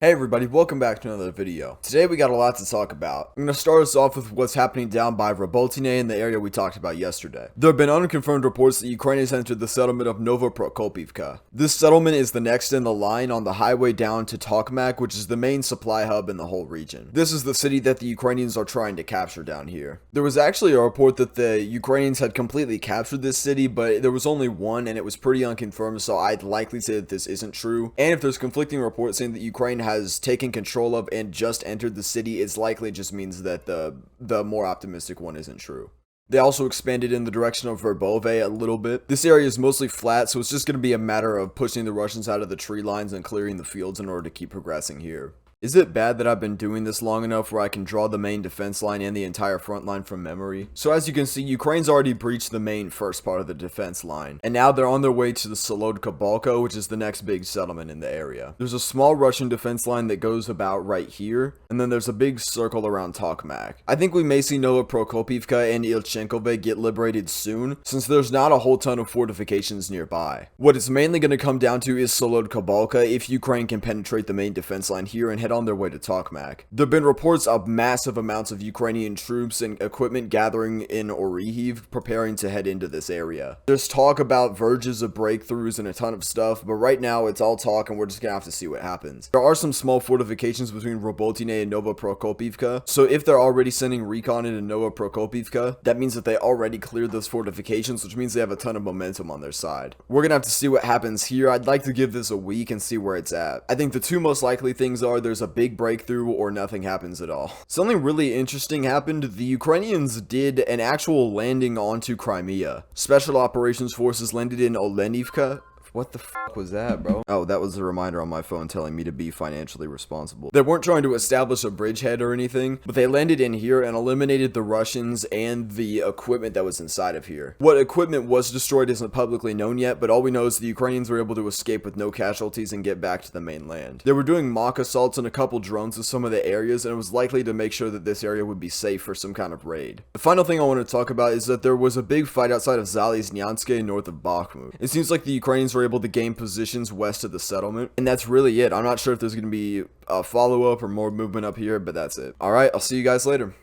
Hey everybody, welcome back to another video. Today we got a lot to talk about. I'm going to start us off with what's happening down by Robotyne in the area we talked about yesterday. There have been unconfirmed reports that Ukraine has entered the settlement of Novopokrovka. This settlement is the next in the line on the highway down to Tokmak, which is the main supply hub in the whole region. This is the city that the Ukrainians are trying to capture down here. There was actually a report that the Ukrainians had completely captured this city, but there was only one and it was pretty unconfirmed, so I'd likely say that this isn't true. And if there's conflicting reports saying that Ukraine has taken control of and just entered the city, it likely just means that the more optimistic one isn't true. They also expanded in the direction of Svatove a little bit. This area is mostly flat, so it's just going to be a matter of pushing the Russians out of the tree lines and clearing the fields in order to keep progressing here. Is it bad that I've been doing this long enough where I can draw the main defense line and the entire front line from memory? So as you can see, Ukraine's already breached the main first part of the defense line, and now they're on their way to the Svatove, which is the next big settlement in the area. There's a small Russian defense line that goes about right here, and then there's a big circle around Tokmak. I think we may see Novopokrovka and Ilchenkove get liberated soon, since there's not a whole ton of fortifications nearby. What it's mainly going to come down to is Svatove if Ukraine can penetrate the main defense line here and head on their way to Tokmak. There have been reports of massive amounts of Ukrainian troops and equipment gathering in Orihiv, preparing to head into this area. There's talk about verges of breakthroughs and a ton of stuff, but right now it's all talk and we're just gonna have to see what happens. There are some small fortifications between Robotyne and Novopokrovka, so if they're already sending recon into Novopokrovka, that means that they already cleared those fortifications, which means they have a ton of momentum on their side. We're gonna have to see what happens here. I'd like to give this a week and see where it's at. I think the two most likely things are there's a big breakthrough or nothing happens at all. Something really interesting happened. The Ukrainians did an actual landing onto Crimea. Special Operations Forces landed in Olenivka. What the fuck was that, bro? Oh, that was a reminder on my phone telling me to be financially responsible. They weren't trying to establish a bridgehead or anything, but they landed in here and eliminated the Russians and the equipment that was inside of here. What equipment was destroyed isn't publicly known yet, but all we know is the Ukrainians were able to escape with no casualties and get back to the mainland. They were doing mock assaults and a couple drones to some of the areas, and it was likely to make sure that this area would be safe for some kind of raid. The final thing I want to talk about is that there was a big fight outside of Zaporizhzhia north of Bakhmut. It seems like the Ukrainians were able to gain positions west of the settlement, and that's really it. I'm not sure if there's going to be a follow-up or more movement up here, but that's it. Alright, I'll see you guys later.